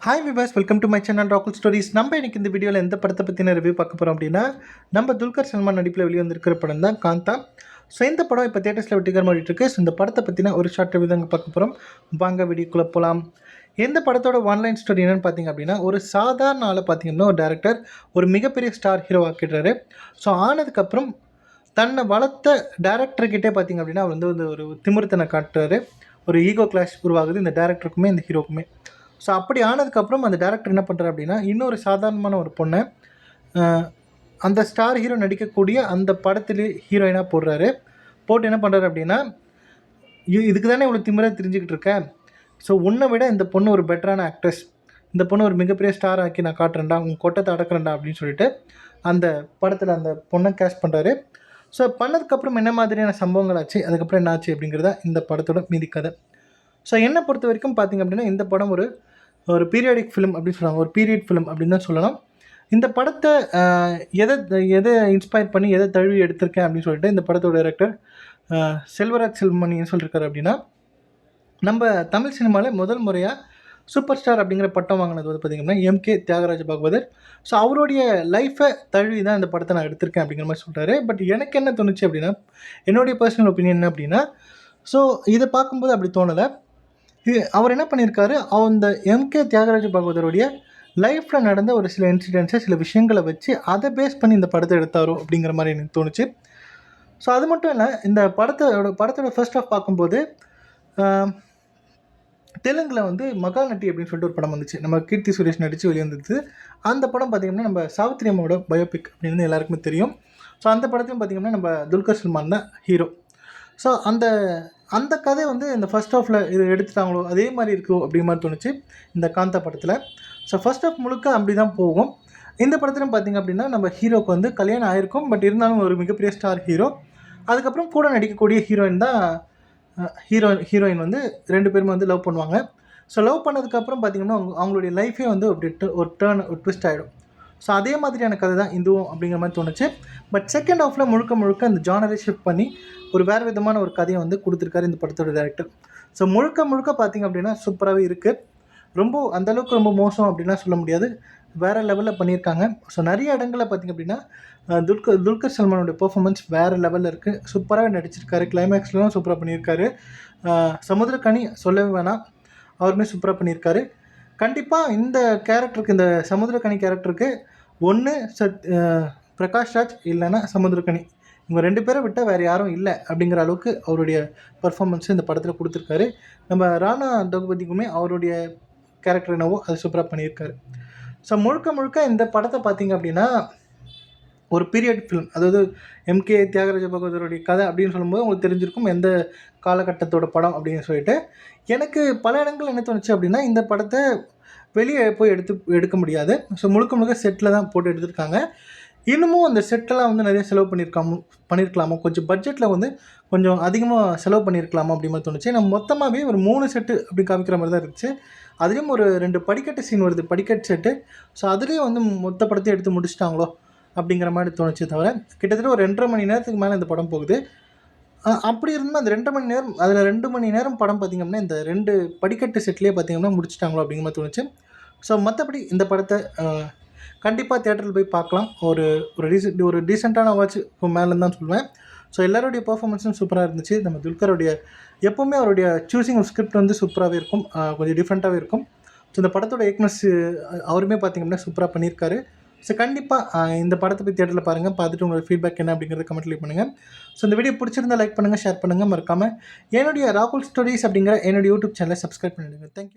Hi Vilas, welcome to my channel ராகுல் stories. நம்ம இன்னைக்கு இந்த வீடியோவில் எந்த படத்தை பற்றின ரிவ்யூ பார்க்க போகிறோம் அப்படின்னா, நம்ம துல்கர் சல்மான் நடிப்பில் வெளிவந்திருக்கிற படம் தான் காந்தா. ஸோ இந்த படம் இப்போ தேட்டர்ஸில் வெற்றிகரமாக ஓடிட்டுருக்கு. ஸோ இந்த படத்தை பற்றின ஒரு ஷார்ட் ரிவ்யூ தாங்க பார்க்க போகிறோம். வாங்க வீடியோக்குள்ளே போகலாம். எந்த படத்தோட ஒன்லைன் ஸ்டோரி என்னென்னு பார்த்தீங்க அப்படின்னா, ஒரு சாதாரண ஆளை பார்த்தீங்கன்னா ஒரு டேரக்டர் ஒரு மிகப்பெரிய ஸ்டார் ஹீரோ ஆக்கிடுறாரு. ஸோ ஆனதுக்கப்புறம் தன்னை வளர்த்த டேரக்டர்கிட்டே பார்த்தீங்க அப்படின்னா அவர் வந்து ஒரு திமிர்த்தனை காட்டுறாரு. ஒரு ஈகோ கிளாஷ் உருவாகுது இந்த டேரக்டருக்குமே இந்த ஹீரோக்குமே. ஸோ அப்படி ஆனதுக்கப்புறம் அந்த டேரக்டர் என்ன பண்ணுறாரு அப்படின்னா, இன்னொரு சாதாரணமான ஒரு பொண்ணை அந்த ஸ்டார் ஹீரோ நடிக்கக்கூடிய அந்த படத்துலேயே ஹீரோயினாக போடுறாரு. போட்டு என்ன பண்ணுறாரு அப்படின்னா, இதுக்கு தானே இவ்வளோ திமிராக தெரிஞ்சுக்கிட்டு இருக்கேன். ஸோ உன்னை விட இந்த பொண்ணு ஒரு பெட்டரான ஆக்ட்ரஸ், இந்த பொண்ணு ஒரு மிகப்பெரிய ஸ்டார் ஆக்கி நான் காட்டுறேன்டா, உங்கள் கொட்டத்தை அடக்கிறேன்டா அப்படின்னு சொல்லிட்டு அந்த படத்தில் அந்த பொண்ணை கேஸ்ட் பண்ணுறாரு. ஸோ பண்ணதுக்கப்புறம் என்ன மாதிரியான சம்பவங்கள் ஆச்சு, அதுக்கப்புறம் என்ன ஆச்சு அப்படிங்கிறத இந்த படத்தோட மீதி கதை. ஸோ என்னை பொறுத்த வரைக்கும் பார்த்திங்க அப்படின்னா, இந்த படம் ஒரு பீரியாடிக் ஃபிலிம் அப்படின்னு சொல்லுவாங்க, ஒரு பீரியட் ஃபிலிம் அப்படின்னு தான் சொல்லலாம். இந்த படத்தை எதை இன்ஸ்பயர் பண்ணி எதை தழுவி எடுத்திருக்கேன் அப்படின்னு சொல்லிட்டு இந்த படத்தோட டைரக்டர் செல்வராஜ் செல்வமணி என்ன சொல்லியிருக்காரு அப்படின்னா, நம்ம தமிழ் சினிமாவில் முதல் முறையாக சூப்பர் ஸ்டார் அப்படிங்கிற பட்டம் வாங்கினது வந்து பார்த்திங்கன்னா எம்கே தியாகராஜ பாகவதர். ஸோ அவருடைய லைஃப்பை தழுவி தான் இந்த படத்தை நான் எடுத்திருக்கேன் அப்படிங்கிற மாதிரி சொல்கிறாரு. பட் எனக்கு என்ன தோணுச்சு அப்படின்னா, என்னுடைய பர்சனல் ஒப்பீனியன் என்ன அப்படின்னா, ஸோ இதை பார்க்கும்போது அப்படி தோணலை. அவர் என்ன பண்ணியிருக்காரு, அந்த எம்கே தியாகராஜ பாகவதருடைய லைஃப்பில் நடந்த ஒரு சில இன்சிடென்ட்ஸை சில விஷயங்களை வச்சு அதை பேஸ் பண்ணி இந்த படத்தை எடுத்தாரோ அப்படிங்கிற மாதிரி எனக்கு தோணுச்சு. ஸோ அது மட்டும் இல்லை, இந்த படத்தோட ஃபர்ஸ்ட் ஆஃப் பார்க்கும்போது தெலுங்கில் வந்து மகாநட்டி அப்படின்னு சொல்லிட்டு ஒரு படம் வந்துச்சு, நம்ம கீர்த்தி சுரேஷ் நடித்து வெளிவந்தது. அந்த படம் பார்த்திங்கன்னா நம்ம சாவித்ரி அம்மாவோட பயோபிக் அப்படின்னு எல்லாருக்குமே தெரியும். ஸோ அந்த படத்தையும் பார்த்திங்கன்னா நம்ம துல்கர் சல்மான் தான் ஹீரோ. ஸோ அந்த கதை வந்து இந்த ஃபர்ஸ்ட் ஹாஃபில் இது எடுத்துட்டாங்களோ அதே மாதிரி இருக்கும் அப்படிங்கிற மாதிரி தோணுச்சு இந்த காந்தா படத்தில். ஸோ ஃபர்ஸ்ட் ஹாஃப் முழுக்க அப்படி தான் போகும். இந்த படத்துலையும் பார்த்திங்க அப்படின்னா நம்ம ஹீரோக்கு வந்து கல்யாணம் ஆகிருக்கும், பட் இருந்தாலும் ஒரு மிகப்பெரிய ஸ்டார் ஹீரோ. அதுக்கப்புறம் கூட நடிக்கக்கூடிய ஹீரோயின் தான் ஹீரோயின் வந்து 2 பேருமே வந்து லவ் பண்ணுவாங்க. ஸோ லவ் பண்ணதுக்கப்புறம் பார்த்திங்கன்னா அவங்களுடைய லைஃபே வந்து ஒரு ட்விஸ்ட் ஆகிடும். ஸோ அதே மாதிரியான கதை தான் இதுவும் அப்படிங்கிற மாதிரி தோணுச்சு. பட் செகண்ட் ஹாஃபில் முழுக்க இந்த ஜானரை ஷிஃப்ட் பண்ணி ஒரு வேறு விதமான ஒரு கதையை வந்து கொடுத்துருக்காரு இந்த படத்தோட டேரக்டர். ஸோ முழுக்க பார்த்திங்க அப்படின்னா சூப்பராகவே இருக்குது. அந்தளவுக்கு ரொம்ப மோசம் அப்படின்லாம் சொல்ல முடியாது, வேறு லெவலில் பண்ணியிருக்காங்க. ஸோ நிறைய இடங்களில் பார்த்திங்க அப்படின்னா துல்கர் சல்மானோட பெர்ஃபார்மன்ஸ் வேறு லெவலில் இருக்குது. சூப்பராகவே நடிச்சிருக்காரு. கிளைமேக்ஸ்லாம் சூப்பராக பண்ணியிருக்காரு. சமுத்திரக்கனி சொல்லவே வேணாம், அவருமே சூப்பராக பண்ணியிருக்காரு. கண்டிப்பாக இந்த கேரக்டருக்கு, இந்த சமுத்திரக்கனி கேரக்டருக்கு ஒன்று பிரகாஷ் ராஜ் இல்லைன்னா சமுத்திரக்கனி, இவங்க 2 பேரை விட்டால் வேறு யாரும் இல்லை அப்படிங்கிற அளவுக்கு அவருடைய பர்ஃபார்மன்ஸ் இந்த படத்தில் கொடுத்துருக்காரு. நம்ம ராணா தகுபதிக்குமே அவருடைய கேரக்டர் என்னவோ அது சூப்பராக பண்ணியிருக்காரு. ஸோ முழுக்க இந்த படத்தை பார்த்திங்க அப்படின்னா ஒரு பீரியட் ஃபிலிம், அதாவது எம்கே தியாகராஜ பாகவதருடைய கதை அப்படின்னு சொல்லும்போது உங்களுக்கு தெரிஞ்சிருக்கும் எந்த காலகட்டத்தோட படம் அப்படின்னு சொல்லிட்டு. எனக்கு பல இடங்கள் என்ன தோணுச்சு அப்படின்னா, இந்த படத்தை வெளியே போய் எடுக்க முடியாது. ஸோ முழுக்க செட்டில் தான் போட்டு எடுத்திருக்காங்க. இன்னமும் அந்த செட்டெல்லாம் வந்து நிறைய செலவு பண்ணியிருக்கலாமோ, கொஞ்சம் பட்ஜெட்டில் வந்து கொஞ்சம் அதிகமாக செலவு பண்ணியிருக்கலாமா அப்படி மாதிரி தோணுச்சு. நம்ம மொத்தமாகவே ஒரு 3 செட்டு அப்படி காமிக்கிற மாதிரி தான் இருந்துச்சு. அதுலேயும் ஒரு 2 படிக்கட்டு சீன் வருது, படிக்கட்டு செட்டு. ஸோ அதுலேயும் வந்து மொத்த படத்தையும் எடுத்து முடிச்சிட்டாங்களோ அப்படிங்கிற மாதிரி தோணுச்சு. தவிர கிட்டத்தட்ட ஒரு 2.5 மணி நேரத்துக்கு மேலே இந்த படம் போகுது. அப்படி இருந்தும் அந்த 2 மணி நேரம், அதில் 2 மணி நேரம் படம் பார்த்திங்க அப்படின்னா இந்த 2 படிக்கட்டு செட்லேயே பார்த்திங்கன்னா முடிச்சிட்டாங்களோ அப்படிங்கிற மாதிரி தோணுச்சு. ஸோ மற்றபடி இந்த படத்தை கண்டிப்பாக தியேட்டரில் போய் பார்க்கலாம். ஒரு டீசெண்டான வாட்ச் மேலேன்னு தான் சொல்லுவேன். ஸோ எல்லாருடைய பர்ஃபார்மன்ஸும் சூப்பராக இருந்துச்சு. நம்ம துல்கருடைய எப்போவுமே அவருடைய சூஸிங் ஆஃப் ஸ்கிரிப்ட் வந்து சூப்பராகவே இருக்கும், கொஞ்சம் டிஃப்ரெண்ட்டாகவே இருக்கும். ஸோ இந்த படத்தோட ஏக்னஸ் அவருமே பார்த்திங்க அப்படின்னா சூப்பராக பண்ணியிருக்காரு. ஸோ கண்டிப்பாக இந்த படத்தை போய் தியேட்டரில் பாருங்கள். பார்த்துட்டு உங்களோட ஃபீட்பேக் என்ன அப்படிங்கிறத கமெண்ட் லீவ் பண்ணுங்கள். ஸோ இந்த வீடியோ பிடிச்சிருந்தால் லைக் பண்ணுங்கள், ஷேர் பண்ணுங்கள். மறக்காமல் என்னுடைய ராகுல் ஸ்டோரிஸ் அப்படிங்கிற என்னுடைய யூடியூப் சேனலை சப்ஸ்கிரைப் பண்ணிவிடுங்க. தேங்க்யூ.